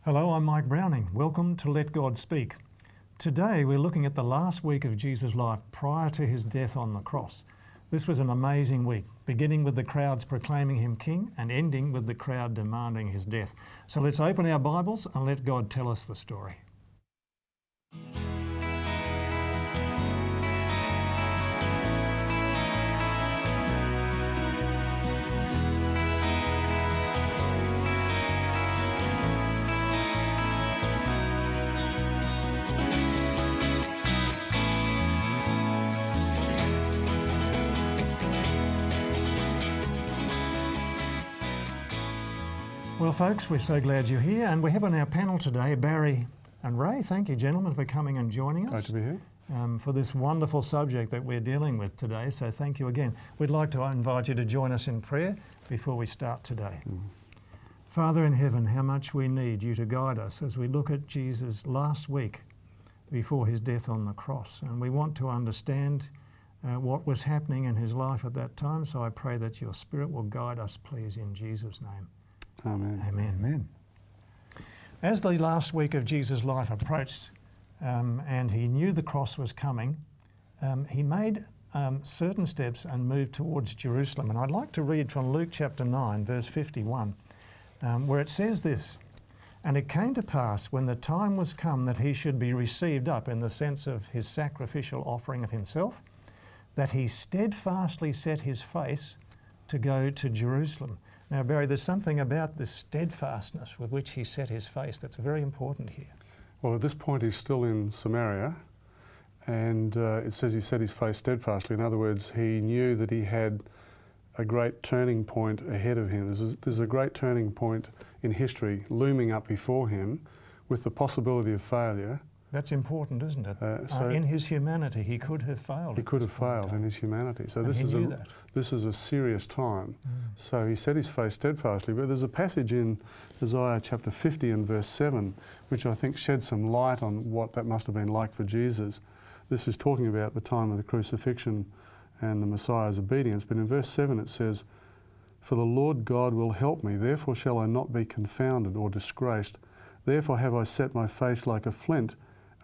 Hello, I'm Mike Browning. Welcome to Let God Speak. Today we're looking at the last week of Jesus' life prior to his death on the cross. This was an amazing week, beginning with the crowds proclaiming him king and ending with the crowd demanding his death. So let's open our Bibles and let God tell us the story. Well, folks, we're so glad you're here, and we have on our panel today Barry and Ray. Thank you, gentlemen, for coming and joining us. Great to be here. For this wonderful subject that we're dealing with today, so thank you again. We'd like to invite you to join us in prayer before we start today. Father in heaven, how much we need you to guide us as we look at Jesus' last week before his death on the cross, and we want to understand what was happening in his life at that time, so I pray that your Spirit will guide us, please, in Jesus' name. Amen. Amen. Amen. As the last week of Jesus' life approached and he knew the cross was coming, he made certain steps and moved towards Jerusalem. And I'd like to read from Luke chapter 9, verse 51, where it says this, "And it came to pass when the time was come that he should be received up in the sense of his sacrificial offering of himself, that he steadfastly set his face to go to Jerusalem." Now, Barry, there's something about this steadfastness with which he set his face that's very important here. Well, at this point he's still in Samaria, and it says he set his face steadfastly. In other words, he knew that he had a great turning point ahead of him. There's a great turning point in history looming up before him with the possibility of failure. That's important, isn't it? In his humanity, he could have failed. He could have failed in his humanity. So this is a serious time. So he set his face steadfastly. But there's a passage in Isaiah chapter 50 and verse 7, which I think sheds some light on what that must have been like for Jesus. This is talking about the time of the crucifixion and the Messiah's obedience. But in verse 7 it says, "For the Lord God will help me, therefore shall I not be confounded or disgraced. Therefore have I set my face like a flint,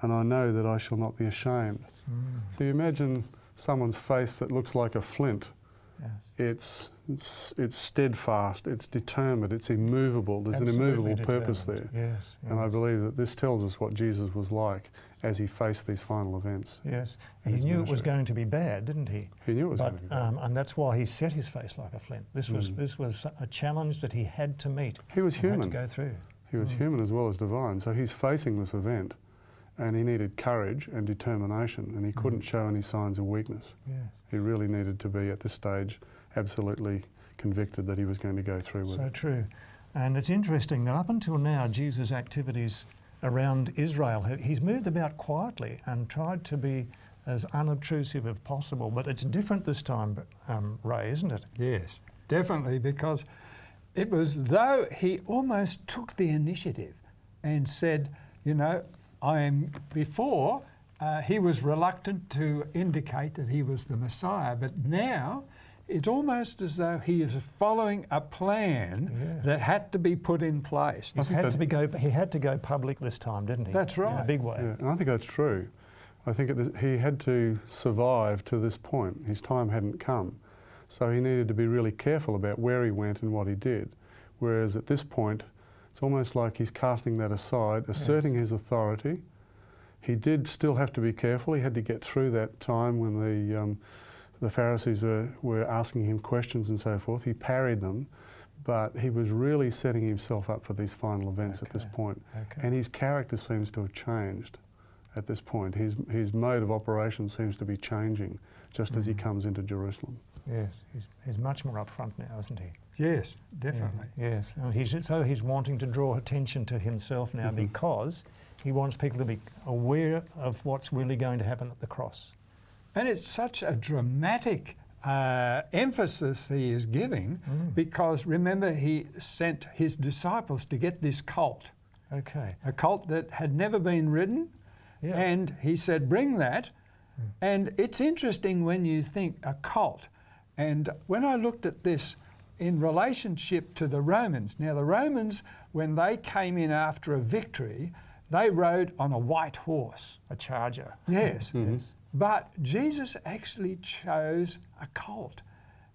and I know that I shall not be ashamed." So you imagine someone's face that looks like a flint. Yes. It's steadfast, it's determined, it's immovable. There's Absolutely an immovable purpose there. Yes, yes. And I believe that this tells us what Jesus was like as he faced these final events. Yes. He knew it was going to be bad, didn't he? He knew it was going to be bad. And that's why he set his face like a flint. This was a challenge that he had to meet. He was human. Had to go through. He was human as well as divine. So he's facing this event, and he needed courage and determination, and he couldn't show any signs of weakness. Yes. He really needed to be, at this stage, absolutely convicted that he was going to go through with it. So true. And it's interesting that up until now, Jesus' activities around Israel, he's moved about quietly and tried to be as unobtrusive as possible. But it's different this time, Ray, isn't it? Yes, definitely, because it was though he almost took the initiative and said, you know, before he was reluctant to indicate that he was the Messiah, but now it's almost as though he is following a plan that had to be put in place. He had to go public this time, didn't he? That's right. In a big way. Yeah, and I think that's true. I think he had to survive to this point. His time hadn't come. So he needed to be really careful about where he went and what he did. Whereas at this point, it's almost like he's casting that aside, asserting his authority. He did still have to be careful. He had to get through that time when the Pharisees were asking him questions and so forth. He parried them, but he was really setting himself up for these final events at this point. And his character seems to have changed at this point. His mode of operation seems to be changing just as he comes into Jerusalem. Yes, he's much more upfront now, isn't he? Yes, definitely. Yeah, yes, he's wanting to draw attention to himself now because he wants people to be aware of what's really going to happen at the cross. And it's such a dramatic emphasis he is giving because, remember, he sent his disciples to get this colt. Okay. A colt that had never been ridden, and he said, bring that. And it's interesting when you think a colt. And when I looked at this, in relationship to the Romans. Now, the Romans, when they came in after a victory, they rode on a white horse. A charger. Yes. Yes. But Jesus actually chose a colt.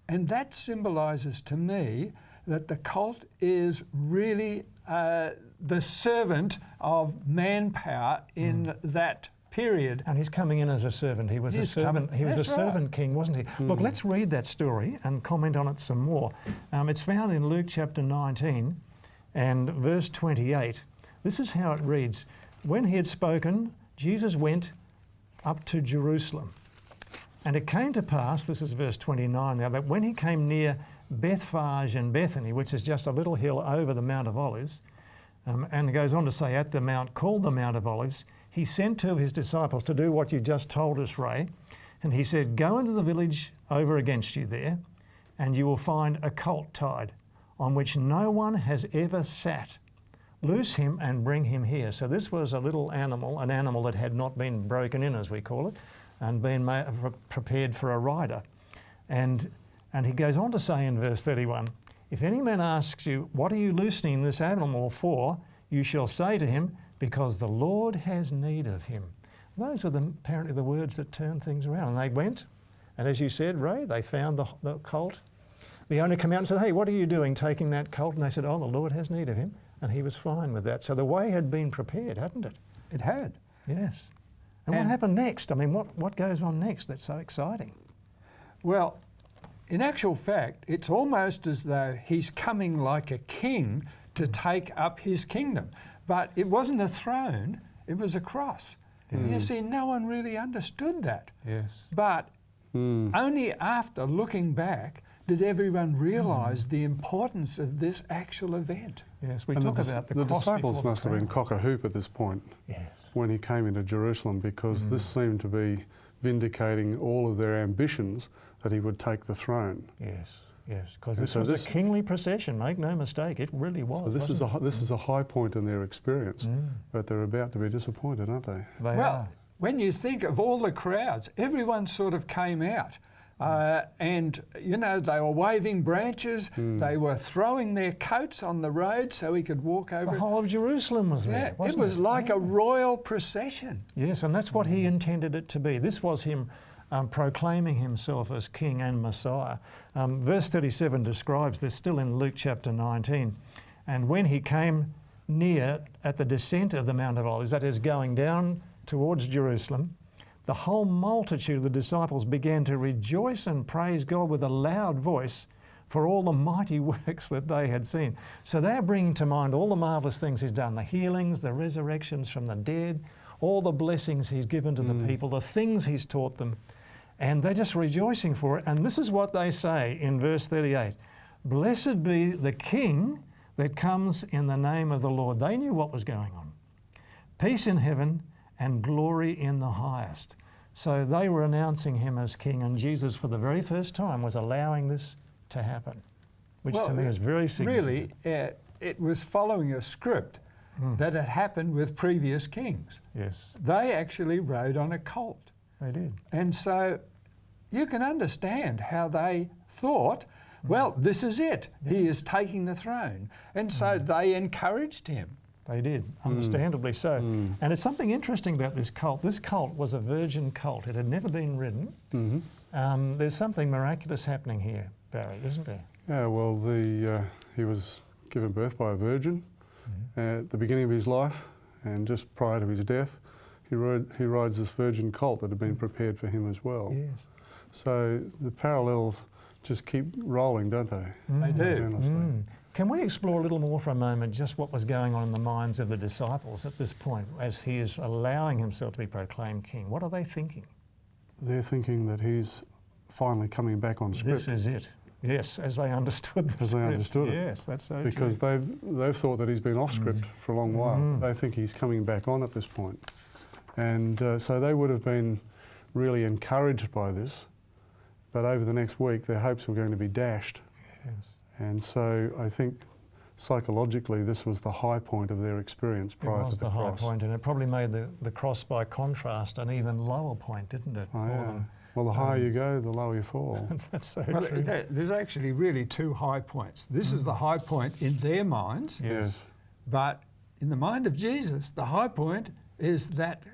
And that symbolises to me that the colt is really the servant of manpower in that period. And he's coming in as a servant. He was a servant. He was a servant king, wasn't he? Look, let's read that story and comment on it some more. It's found in Luke chapter 19 and verse 28. This is how it reads. When he had spoken, Jesus went up to Jerusalem. And it came to pass, this is verse 29 now, that when he came near Bethphage and Bethany, which is just a little hill over the Mount of Olives, and it goes on to say, at the mount called the Mount of Olives, he sent two of his disciples to do what you just told us, Ray. And he said, go into the village over against you there, and you will find a colt tied, on which no one has ever sat. Loose him and bring him here. So this was a little animal, an animal that had not been broken in, as we call it, and been prepared for a rider. And he goes on to say in verse 31, if any man asks you, what are you loosening this animal for? You shall say to him, because the Lord has need of him. Those were apparently the words that turned things around. And they went, and as you said, Ray, they found the colt. The owner came out and said, hey, what are you doing taking that colt? And they said, oh, the Lord has need of him. And he was fine with that. So the way had been prepared, hadn't it? It had. Yes. And what happened next? I mean, what goes on next that's so exciting? Well, in actual fact, it's almost as though he's coming like a king to take up his kingdom. But it wasn't a throne, it was a cross. You see, no one really understood that. Yes. But only after looking back did everyone realise the importance of this actual event. Yes, we talk about the cross. The disciples must have been cock-a-hoop at this point. Yes. When he came into Jerusalem, because this seemed to be vindicating all of their ambitions that he would take the throne. Yes, yes, because this was a kingly procession, make no mistake, it really was. So this is a high point in their experience, but they're about to be disappointed, aren't they? They are. When you think of all the crowds, everyone sort of came out. And, you know, they were waving branches, they were throwing their coats on the road so he could walk over. The whole of Jerusalem was there, wasn't it? It was like a royal procession. Yes, and that's what he intended it to be. This was him proclaiming himself as King and Messiah. Verse 37 describes this, still in Luke chapter 19. And when he came near at the descent of the Mount of Olives, that is going down towards Jerusalem, the whole multitude of the disciples began to rejoice and praise God with a loud voice for all the mighty works that they had seen. So they're bringing to mind all the marvellous things he's done, the healings, the resurrections from the dead, all the blessings he's given to the people, the things he's taught them. And they're just rejoicing for it. And this is what they say in verse 38. Blessed be the King that comes in the name of the Lord. They knew what was going on. Peace in heaven and glory in the highest. So they were announcing him as king, and Jesus for the very first time was allowing this to happen, which to me is very significant. Really, it was following a script that had happened with previous kings. Yes. They actually rode on a colt. They did. And so you can understand how they thought, well, this is it. Yeah. He is taking the throne. And so they encouraged him. They did, understandably so. And it's something interesting about this colt. This colt was a virgin colt. It had never been ridden. There's something miraculous happening here, Barry, isn't there? Yeah, well, he was given birth by a virgin at the beginning of his life, and just prior to his death, he rides this virgin colt that had been prepared for him as well. Yes. So the parallels just keep rolling, don't they? They do. Can we explore a little more for a moment just what was going on in the minds of the disciples at this point as he is allowing himself to be proclaimed king? What are they thinking? They're thinking that he's finally coming back on script. This is it. Yes, as they understood the As they understood it. Yes, that's so because true. they've thought that he's been off script for a long while. They think he's coming back on at this point. And so they would have been really encouraged by this, but over the next week their hopes were going to be dashed. Yes. And so I think psychologically this was the high point of their experience prior to the cross. It was the high point, and it probably made the cross by contrast an even lower point, didn't it, for them? Well, the higher you go, the lower you fall. That's so Well, true. there's actually really two high points. This is the high point in their minds, Yes. but in the mind of Jesus, the high point is that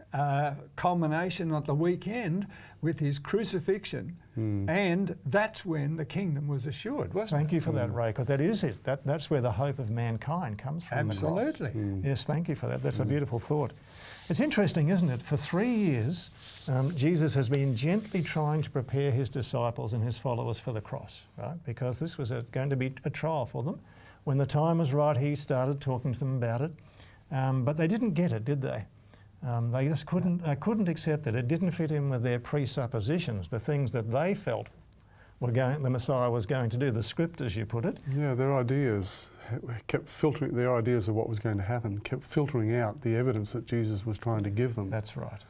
culmination at the weekend with his crucifixion, and that's when the kingdom was assured, wasn't Thank it? you for that, Ray, because that is it. That's where the hope of mankind comes from. the cross. Absolutely. Yes, thank you for that. That's a beautiful thought. It's interesting, isn't it? For 3 years, Jesus has been gently trying to prepare his disciples and his followers for the cross, right? Because this was going to be a trial for them. When the time was right, he started talking to them about it. But they didn't get it, did they? They just couldn't accept it. It didn't fit in with their presuppositions, the things that they felt the Messiah was going to do, the script, as you put it. Yeah, their ideas kept filtering, their ideas of what was going to happen kept filtering out the evidence that Jesus was trying to give them. That's right.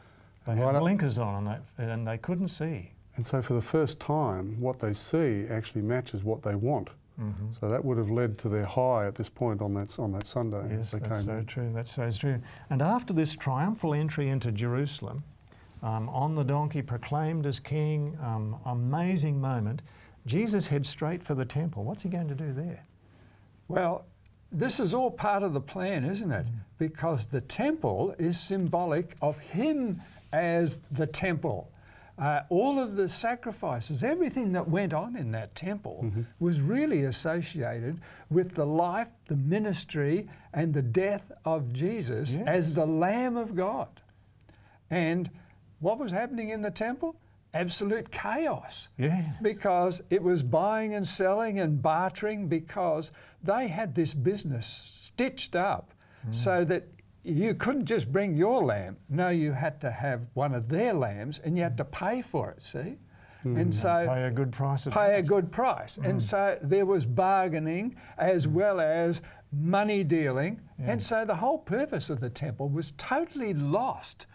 They Right had up- blinkers on and they couldn't see. And so for the first time, what they see actually matches what they want. Mm-hmm. So that would have led to their high at this point on that Sunday. Yes, as they that's came so in. true. That's so true. And after this triumphal entry into Jerusalem, on the donkey, proclaimed as king, amazing moment, Jesus heads straight for the temple. What's he going to do there? Well, this is all part of the plan, isn't it? Because the temple is symbolic of him as the temple. All of the sacrifices, everything that went on in that temple was really associated with the life, the ministry, and the death of Jesus as the Lamb of God. And what was happening in the temple? Absolute chaos. Yes. Because it was buying and selling and bartering, because they had this business stitched up so that you couldn't just bring your lamb. No, you had to have one of their lambs and you had to pay for it, see? And so Pay a good price. pay a good price. And so there was bargaining as well as money dealing. And so the whole purpose of the temple was totally lost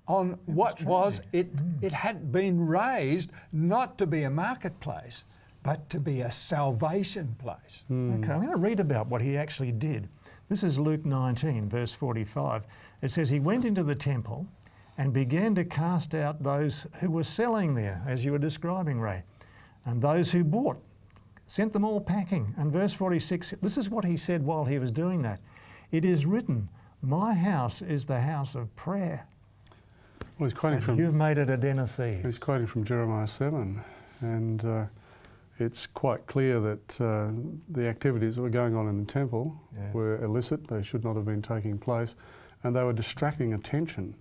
on what was it had been raised not to be a marketplace, but to be a salvation place. Okay, I'm going to read about what he actually did. This is Luke 19, verse 45. It says, he went into the temple and began to cast out those who were selling there, as you were describing, Ray, and those who bought, sent them all packing. And verse 46, this is what he said while he was doing that. It is written, my house is the house of prayer. Well, he's quoting And from you've made it a den of thieves. He's quoting from Jeremiah 7, and it's quite clear that the activities that were going on in the temple were illicit. They should not have been taking place, and they were distracting attention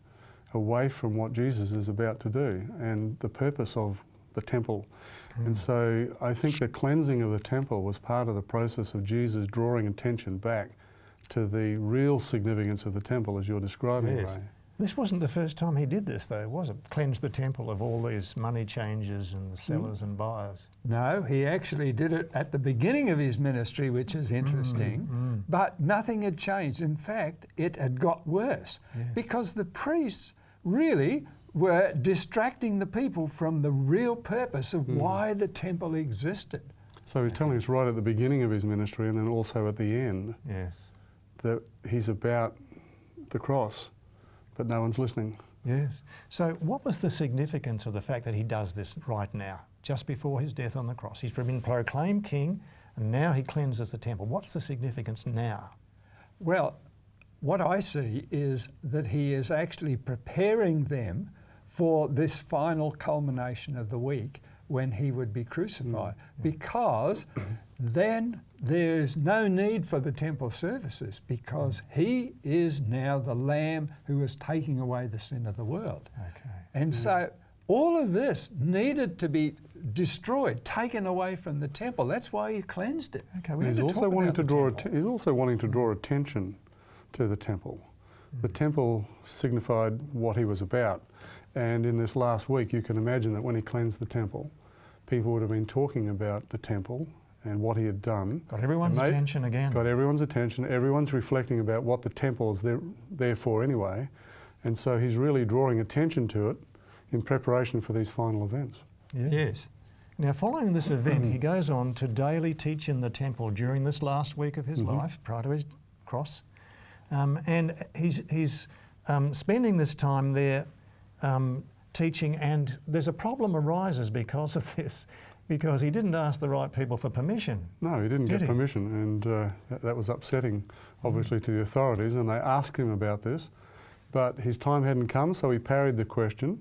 away from what Jesus is about to do and the purpose of the temple. And so I think the cleansing of the temple was part of the process of Jesus drawing attention back to the real significance of the temple, as you're describing, Yes. Ray. This wasn't the first time he did this, though, was it? Cleanse the temple of all these money changers and the sellers and buyers. No, he actually did it at the beginning of his ministry, which is interesting, but nothing had changed. In fact, it had got worse because the priests really were distracting the people from the real purpose of why the temple existed. So he's telling us right at the beginning of his ministry and then also at the end Yes. that he's about the cross, but no one's listening. Yes. So what was the significance of the fact that he does this right now, just before his death on the cross? He's been proclaimed king and now he cleanses the temple. What's the significance now? Well, what I see is that he is actually preparing them for this final culmination of the week when he would be crucified, because then there is no need for the temple services, because he is now the Lamb who is taking away the sin of the world. Okay. And so all of this needed to be destroyed, taken away from the temple. That's why he cleansed it. Okay. We He's need to also talk wanting about to the draw. temple. He's also wanting to draw attention to the temple. The temple signified what he was about, and in this last week, you can imagine that when he cleansed the temple, people would have been talking about the temple and what he had done. Got everyone's And they- attention again. Got everyone's attention. Everyone's reflecting about what the temple is there for anyway, and so he's really drawing attention to it in preparation for these final events. Yes. Now, following this event, he goes on to daily teach in the temple during this last week of his life, prior to his cross. And he's spending this time there teaching, and there's a problem arises because of this, because he didn't ask the right people for permission. No, he didn't get permission, and that was upsetting, obviously, to the authorities, and they asked him about this, but his time hadn't come, so he parried the question.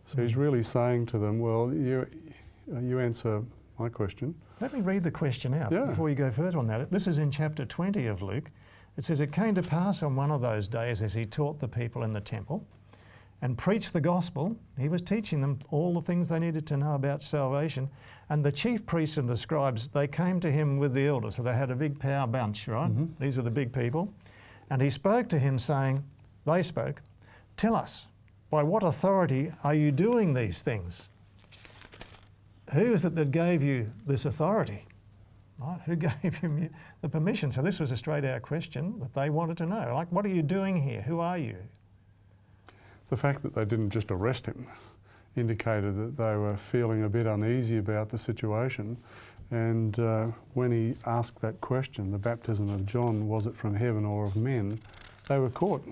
So he's really saying to them, well, you answer my question. Let me read the question out before you go further on that. This is in chapter 20 of Luke. It says, "It came to pass on one of those days as he taught the people in the temple and preached the gospel." He was teaching them all the things they needed to know about salvation. And the chief priests and the scribes, they came to him with the elders. So they had a big power bunch, right? These are the big people. And he spoke to him saying, they spoke, "Tell us, by what authority are you doing these things? Who is it that gave you this authority?" Right? Who gave him the permission? So this was a straight out question that they wanted to know. Like, what are you doing here? Who are you? The fact that they didn't just arrest him indicated that they were feeling a bit uneasy about the situation. And when he asked that question, the baptism of John, was it from heaven or of men, they were caught.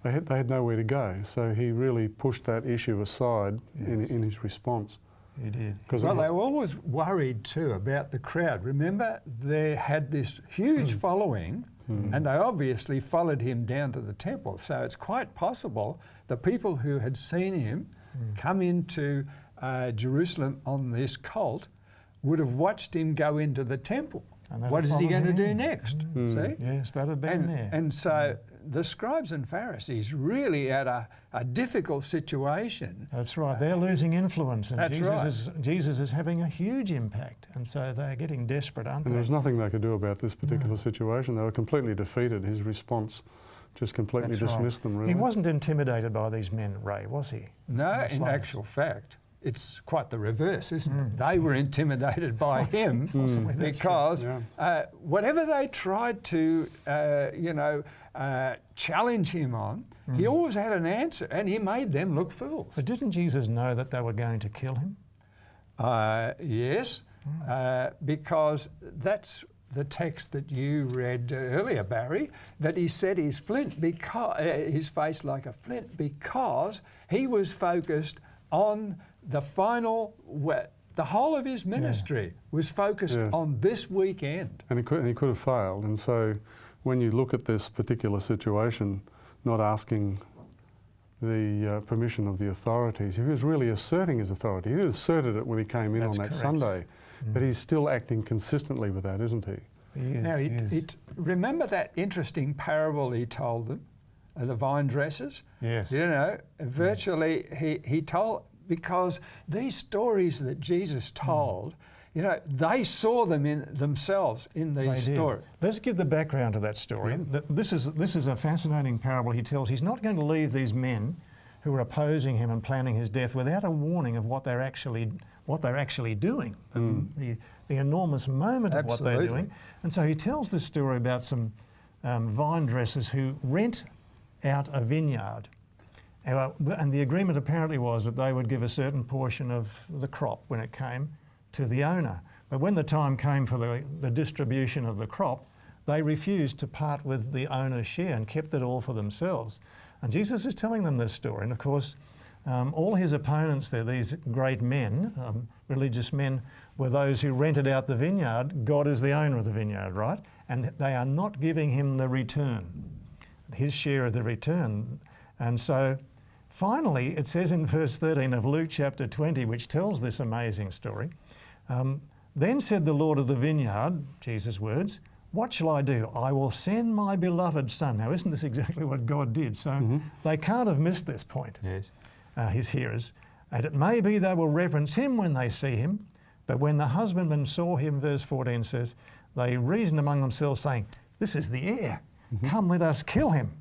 They had nowhere to go. So he really pushed that issue aside in his response. He did. Well, they were always worried too about the crowd. Remember, they had this huge following, and they obviously followed him down to the temple. So it's quite possible the people who had seen him come into Jerusalem on this colt would have watched him go into the temple. What is he going to do next? See? Yes, that had been there. And so the scribes and Pharisees really had a difficult situation. That's right. They're losing influence, and That's Jesus is having a huge impact, and so they're getting desperate, aren't And they? there's nothing they could do about this particular situation. They were completely defeated. His response just completely dismissed them, really. He wasn't intimidated by these men, Ray, was he? No, in actual fact, it's quite the reverse, isn't it? They were intimidated by him because whatever they tried to, challenge him on, he always had an answer, and he made them look fools. But didn't Jesus know that they were going to kill him? Yes, because that's the text that you read earlier, Barry, that he set his his face like a flint, because he was focused on the the whole of his ministry was focused on this weekend. And he could have failed. And so when you look at this particular situation, not asking the permission of the authorities, he was really asserting his authority. He asserted it when he came in on that Sunday, but he's still acting consistently with that, isn't he? Now, remember that interesting parable he told them, the vine dressers? Yes. You know, virtually he told, because these stories that Jesus told, you know, they saw them themselves in these stories. Let's give the background to that story. This is a fascinating parable he tells. He's not going to leave these men who are opposing him and planning his death without a warning of what they're actually doing, the enormous moment of what they're doing. And so he tells this story about some vine dressers who rent out a vineyard. And the agreement apparently was that they would give a certain portion of the crop when it came to the owner. But when the time came for the distribution of the crop, they refused to part with the owner's share and kept it all for themselves. And Jesus is telling them this story. And of course, all his opponents there, these great men, religious men, were those who rented out the vineyard. God is the owner of the vineyard, right? And they are not giving him the return, his share of the return. And so finally, it says in verse 13 of Luke chapter 20, which tells this amazing story, "Then said the Lord of the vineyard," Jesus' words, "What shall I do? I will send my beloved son." Now, isn't this exactly what God did? So they can't have missed this point, his hearers. "And it may be they will reverence him when they see him. But when the husbandmen saw him," verse 14 says, "they reasoned among themselves, saying, 'This is the heir. Come, let us kill him,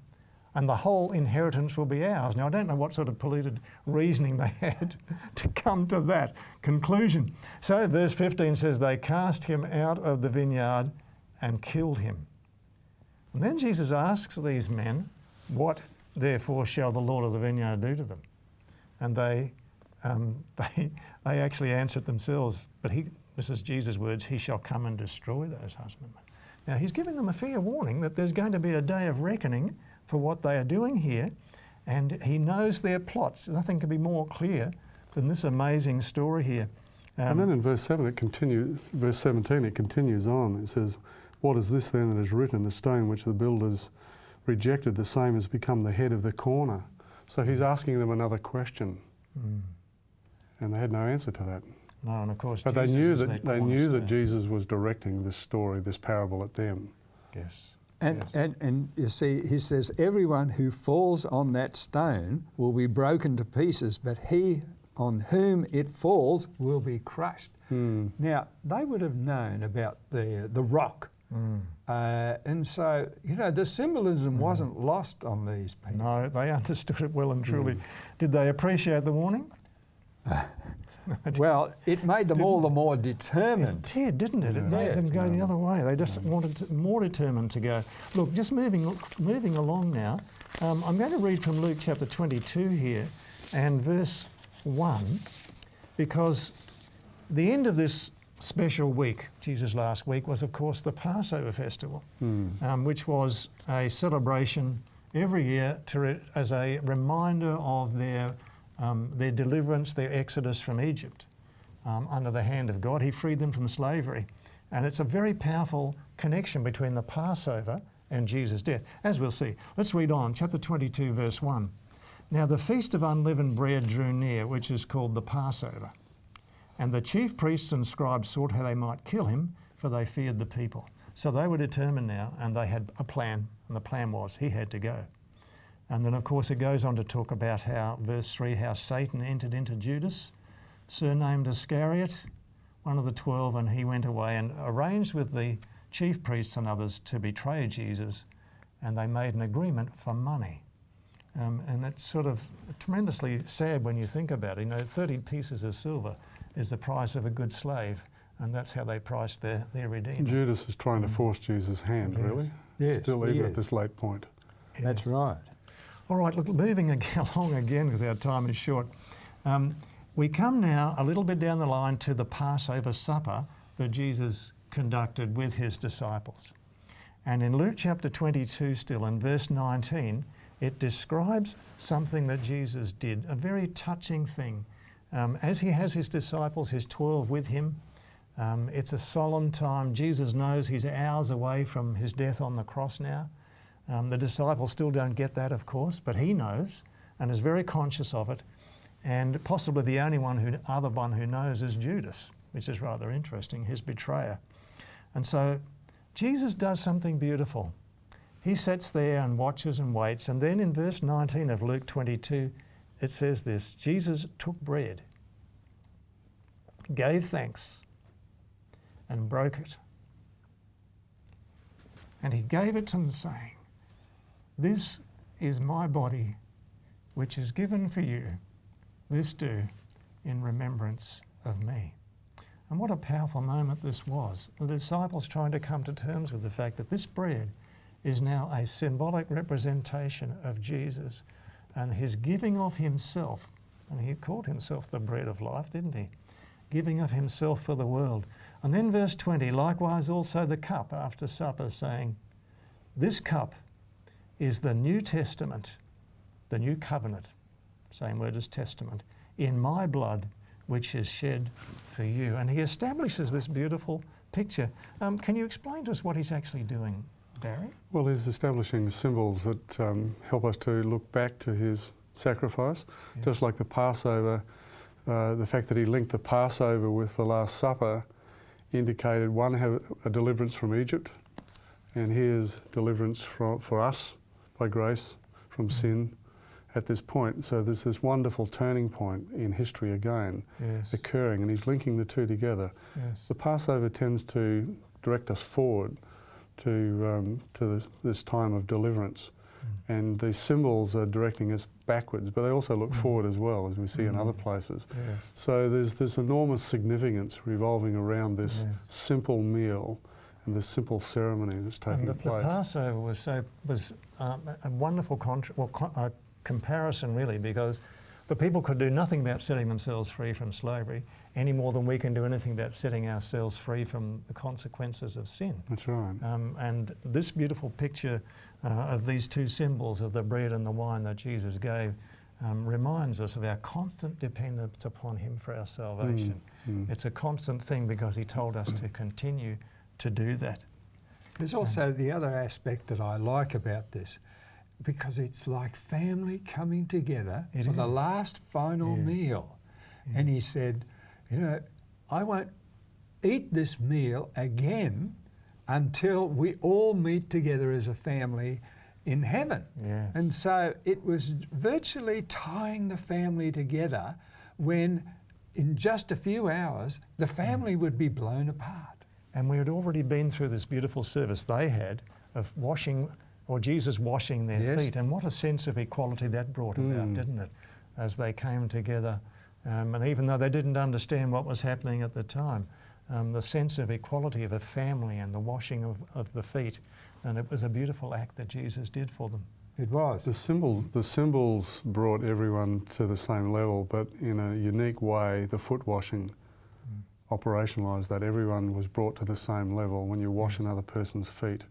and the whole inheritance will be ours.'" Now, I don't know what sort of polluted reasoning they had to come to that conclusion. So verse 15 says, "They cast him out of the vineyard and killed him." And then Jesus asks these men, "What therefore shall the Lord of the vineyard do to them?" And they actually answered themselves, but this is Jesus' words, "He shall come and destroy those husbandmen." Now he's giving them a fair warning that there's going to be a day of reckoning for what they are doing here. and he knows their plots. Nothing can be more clear than this amazing story here. And then in verse 17 it continues on. It says, "What is this then that is written? The stone which the builders rejected, the same has become the head of the corner." So he's asking them another question. And they had no answer to that. No, and of course, but Jesus they knew that Jesus was directing this story, this parable at them. Yes. And you see, he says, everyone who falls on that stone will be broken to pieces, but he on whom it falls will be crushed. Now, they would have known about the rock. And so, you know, the symbolism wasn't lost on these people. No, they understood it well and truly. Did they appreciate the warning? Well, it made them all the more determined. It did, didn't it? It made them go the other way. They just wanted more determined to go. Look, just moving along now, I'm going to read from Luke chapter 22 here and verse 1, because the end of this special week, Jesus' last week, was of course the Passover festival, which was a celebration every year as a reminder of their deliverance, their exodus from Egypt under the hand of God. He freed them from slavery. And it's a very powerful connection between the Passover and Jesus' death, as we'll see. Let's read on, chapter 22, verse 1. "Now the feast of unleavened bread drew near, which is called the Passover. And the chief priests and scribes sought how they might kill him, for they feared the people." So they were determined now, and they had a plan, and the plan was he had to go. And then, of course, it goes on to talk about how, verse 3, how Satan entered into Judas, surnamed Iscariot, one of the 12, and he went away and arranged with the chief priests and others to betray Jesus, and they made an agreement for money. And it's sort of tremendously sad when you think about it. You know, 30 pieces of silver is the price of a good slave, and that's how they priced their Redeemer. Judas is trying to force Jesus' hand, really? Yes, Still even at this late point. That's right. All right, look, moving along again because our time is short. We come now a little bit down the line to the Passover supper that Jesus conducted with his disciples. And in Luke chapter 22 still, in verse 19, it describes something that Jesus did, a very touching thing. As he has his disciples, his 12 with him, it's a solemn time. Jesus knows he's hours away from his death on the cross now. The disciples still don't get that, of course, but he knows and is very conscious of it. And possibly the only other one who knows is Judas, which is rather interesting, his betrayer. And so Jesus does something beautiful. He sits there and watches and waits. And then in verse 19 of Luke 22, it says this: Jesus took bread, gave thanks, and broke it. And he gave it to them, saying, "This is my body, which is given for you. This do in remembrance of me." And what a powerful moment this was. The disciples trying to come to terms with the fact that this bread is now a symbolic representation of Jesus and his giving of himself. And he called himself the bread of life, didn't he? Giving of himself for the world. And then verse 20, likewise also the cup after supper, saying, "This cup is the New Testament, the new covenant," same word as testament, "in my blood, which is shed for you." And he establishes this beautiful picture. Can you explain to us what he's actually doing, Barry? Well, he's establishing symbols that help us to look back to his sacrifice, just like the Passover. The fact that he linked the Passover with the Last Supper indicated one, have a deliverance from Egypt, and here's deliverance for us by grace from sin at this point. So there's this wonderful turning point in history again occurring, and he's linking the two together. Yes. The Passover tends to direct us forward to this time of deliverance, and these symbols are directing us backwards, but they also look forward as well, as we see in other places. Yes. So there's this enormous significance revolving around this simple meal and this simple ceremony that's taking The place. Passover was a wonderful comparison, really, because The people could do nothing about setting themselves free from slavery any more than we can do anything about setting ourselves free from the consequences of sin. That's right. And this beautiful picture of these two symbols of the bread and the wine that Jesus gave reminds us of our constant dependence upon him for our salvation. It's a constant thing because he told us to continue to do that. There's also the other aspect that I like about this, because it's like family coming together for the last final meal. And he said, you know, I won't eat this meal again until we all meet together as a family in heaven. Yes. And so it was virtually tying the family together when in just a few hours the family would be blown apart. And we had already been through this beautiful service they had of washing, or Jesus washing their feet. And what a sense of equality that brought about, didn't it? As they came together. And even though they didn't understand what was happening at the time, the sense of equality of a family and the washing of the feet. And it was a beautiful act that Jesus did for them. It was. The symbols brought everyone to the same level, but in a unique way, the foot washing operationalised that. Everyone was brought to the same level. When you wash another person's feet,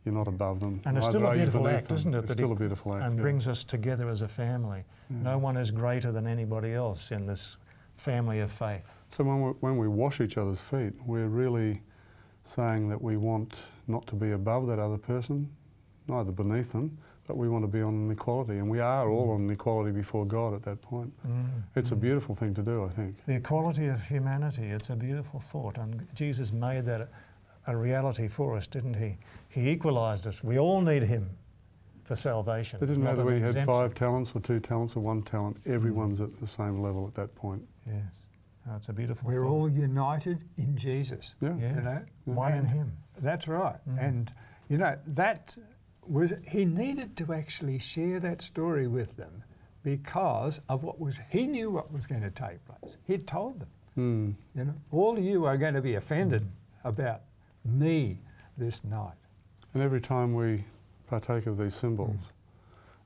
you're not above them. And it's still a beautiful act, isn't it? It's still a beautiful act. And brings us together as a family. No one is greater than anybody else in this family of faith. So when we wash each other's feet, we're really saying that we want not to be above that other person, neither beneath them, but we want to be on an equality, and we are all on an equality before God at that point. It's a beautiful thing to do, I think. The equality of humanity, it's a beautiful thought, and Jesus made that a reality for us, didn't he? He equalised us. We all need him for salvation. It didn't matter whether you had exemption. 5 talents or 2 talents or 1 talent, everyone's at the same level at that point. Yes. Oh, it's a beautiful We're thought. all united in Jesus. Yeah. Yes. You know? One in him. That's right. And, you know, that was, he needed to actually share that story with them because of he knew what was going to take place. He'd told them, you know, all of you are going to be offended about me this night. And every time we partake of these symbols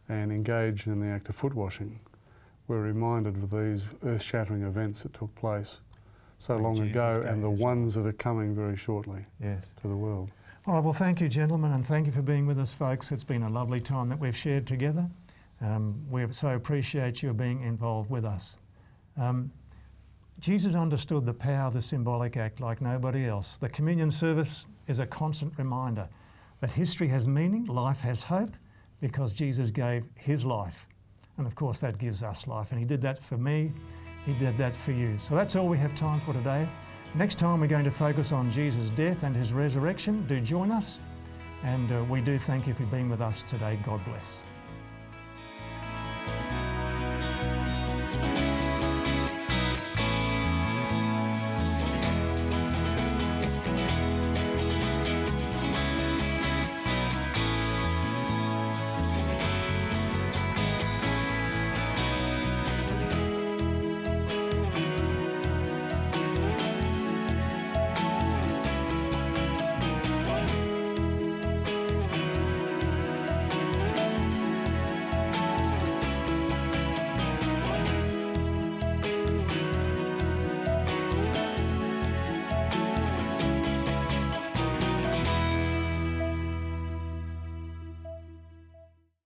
and engage in the act of foot washing, we're reminded of these earth-shattering events that took place so long ago and the ones that are coming very shortly to the world. All right, well, thank you, gentlemen, and thank you for being with us, folks. It's been a lovely time that we've shared together. We so appreciate you being involved with us. Jesus understood the power of the symbolic act like nobody else. The communion service is a constant reminder that history has meaning, life has hope, because Jesus gave his life. And of course, that gives us life. And he did that for me, he did that for you. So that's all we have time for today. Next time we're going to focus on Jesus' death and his resurrection. Do join us. And we do thank you for being with us today. God bless.